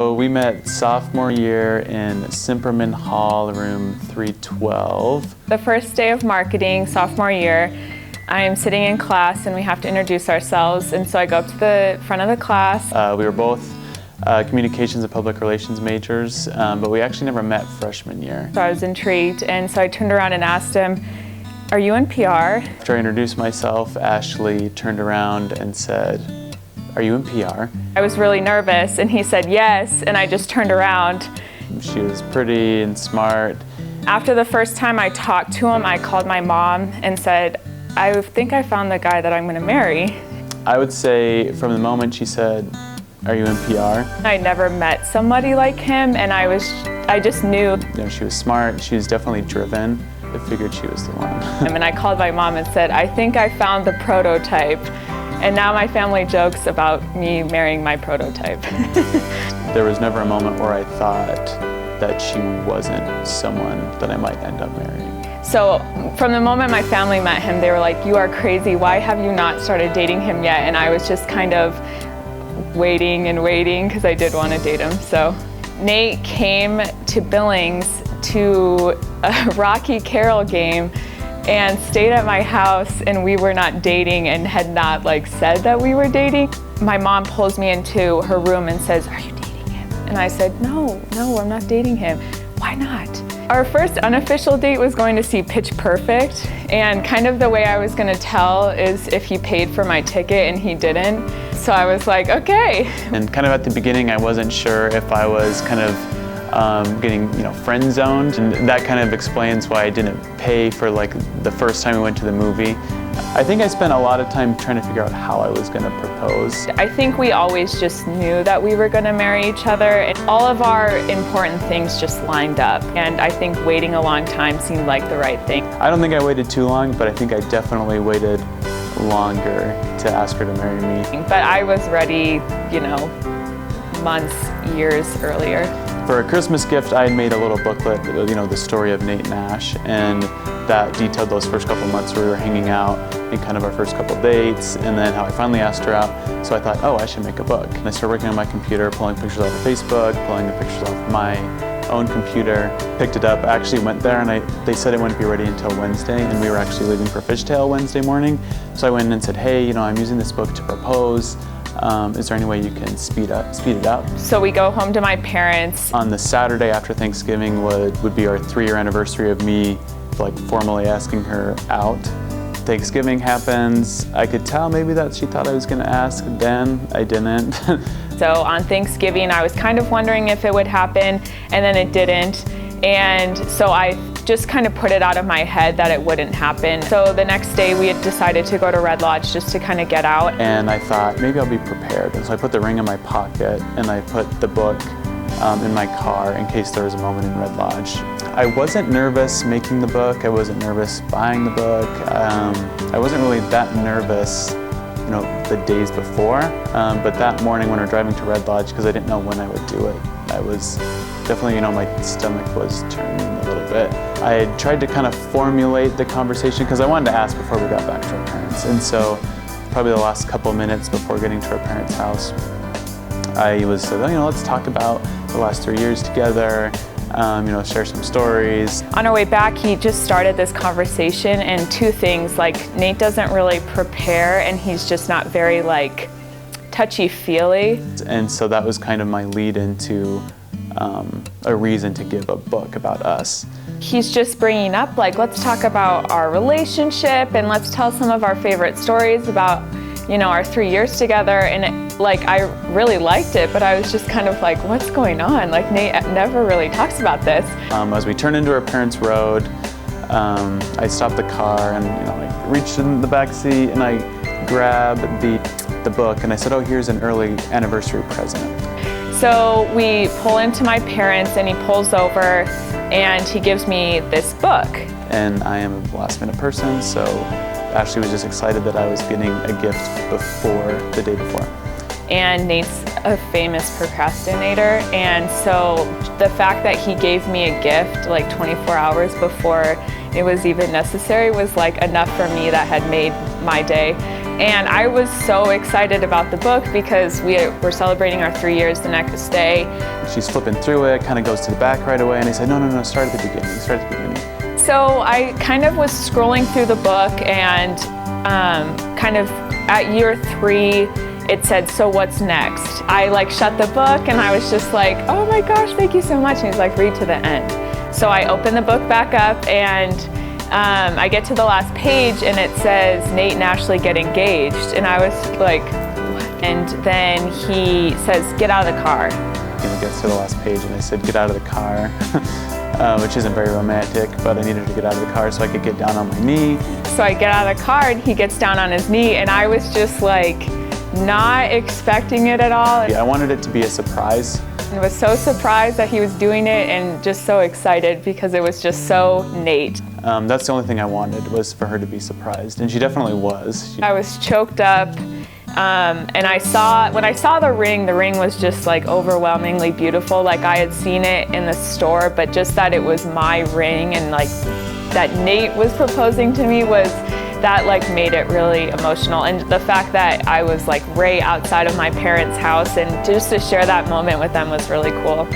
So we met sophomore year in Simperman Hall, room 312. The first day of marketing, sophomore year, I'm sitting in class and we have to introduce ourselves. And so I go up to the front of the class. We were both communications and public relations majors, but we actually never met freshman year. So I was intrigued, and so I turned around and asked him, "Are you in PR?" After I introduced myself, Ashley turned around and said, "Are you in PR?" I was really nervous, and he said yes, and I just turned around. She was pretty and smart. After the first time I talked to him, I called my mom and said, "I think I found the guy that I'm going to marry." I would say from the moment she said, "Are you in PR?" I never met somebody like him, and I just knew. You know, she was smart, she was definitely driven. I figured she was the one. And I called my mom and said, "I think I found the prototype." And now my family jokes about me marrying my prototype. There was never a moment where I thought that she wasn't someone that I might end up marrying. So from the moment my family met him, they were like, "You are crazy, why have you not started dating him yet?" And I was just kind of waiting and waiting because I did want to date him. So Nate came to Billings to a Rocky Carroll game and stayed at my house, and we were not dating and had not said that we were dating. My mom pulls me into her room and says, "Are you dating him?" And I said, No, I'm not dating him." "Why not?" Our first unofficial date was going to see Pitch Perfect, and kind of the way I was going to tell is if he paid for my ticket and he didn't. So I was like, okay. And kind of at the beginning, I wasn't sure if I was kind of getting, friend zoned, and that kind of explains why I didn't pay for the first time we went to the movie. I think I spent a lot of time trying to figure out how I was going to propose. I think we always just knew that we were going to marry each other, and all of our important things just lined up, and I think waiting a long time seemed like the right thing. I don't think I waited too long, but I think I definitely waited longer to ask her to marry me. But I was ready, months, years earlier. For a Christmas gift, I had made a little booklet, the story of Nate and Ash, and that detailed those first couple months where we were hanging out and kind of our first couple dates, and then how I finally asked her out. So I thought, oh, I should make a book. And I started working on my computer, pulling pictures off of Facebook, pulling the pictures off my own computer, picked it up. I actually went there, and they said it wouldn't be ready until Wednesday, and we were actually leaving for Fishtail Wednesday morning. So I went in and said, "Hey, I'm using this book to propose. Is there any way you can speed it up?" So we go home to my parents. On the Saturday after Thanksgiving would be our 3-year anniversary of me formally asking her out. Thanksgiving happens. I could tell maybe that she thought I was gonna ask, then I didn't. So on Thanksgiving, I was kind of wondering if it would happen, and then it didn't. And so I just kind of put it out of my head that it wouldn't happen. So the next day we had decided to go to Red Lodge just to kind of get out. And I thought maybe I'll be prepared. And so I put the ring in my pocket and I put the book in my car in case there was a moment in Red Lodge. I wasn't nervous making the book. I wasn't nervous buying the book. I wasn't really that nervous the days before, but that morning when we were driving to Red Lodge, because I didn't know when I would do it, I was definitely, my stomach was turning a little bit. I had tried to kind of formulate the conversation because I wanted to ask before we got back to our parents. And so probably the last couple minutes before getting to our parents' house, I was said, let's talk about the last 3 years together, share some stories. On our way back, he just started this conversation, and two things, Nate doesn't really prepare, and he's just not very touchy-feely. And so that was kind of my lead into a reason to give a book about us. He's just bringing up, let's talk about our relationship, and let's tell some of our favorite stories about, our 3 years together. And I really liked it, but I was just kind of what's going on? Nate never really talks about this. As we turned into our parents' road, I stopped the car and I reached in the back seat and I grabbed the book and I said, "Oh, here's an early anniversary present." So we pull into my parents and he pulls over and he gives me this book. And I am a last minute person, so Ashley was just excited that I was getting a gift before the day before. And Nate's a famous procrastinator, and so the fact that he gave me a gift 24 hours before it was even necessary was enough for me. That had made my day. And I was so excited about the book because we were celebrating our 3 years the next day. She's flipping through it, kind of goes to the back right away, and I said, no, start at the beginning, start at the beginning. So I kind of was scrolling through the book, and kind of at year 3, it said, so what's next? I shut the book and I was just like, oh my gosh, thank you so much. And he's like, read to the end. So I opened the book back up, and I get to the last page and it says, Nate and Ashley get engaged. And I was like, what? And then he says, get out of the car. It gets to the last page and I said, get out of the car, which isn't very romantic, but I needed to get out of the car so I could get down on my knee. So I get out of the car and he gets down on his knee, and I was just like, not expecting it at all. Yeah, I wanted it to be a surprise. I was so surprised that he was doing it, and just so excited because it was just so Nate. That's the only thing I wanted, was for her to be surprised, and she definitely was. I was choked up, and when I saw the ring was just overwhelmingly beautiful. I had seen it in the store, but just that it was my ring and that Nate was proposing to me that made it really emotional. And the fact that I was right outside of my parents' house, and just to share that moment with them was really cool.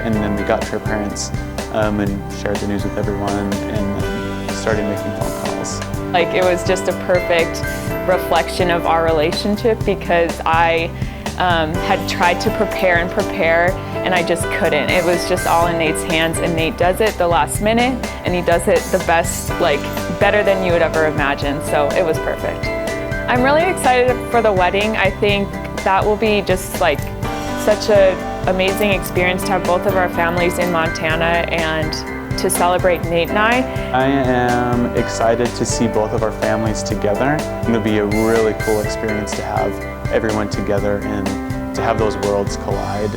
And then we got to her parents and shared the news with everyone, and then started making phone calls. It was just a perfect reflection of our relationship, because I had tried to prepare and I just couldn't. It was just all in Nate's hands, and Nate does it the last minute, and he does it the best, better than you would ever imagine, so it was perfect. I'm really excited for the wedding. I think that will be just such an amazing experience to have both of our families in Montana and to celebrate Nate and I. I am excited to see both of our families together. It'll be a really cool experience to have everyone together and to have those worlds collide.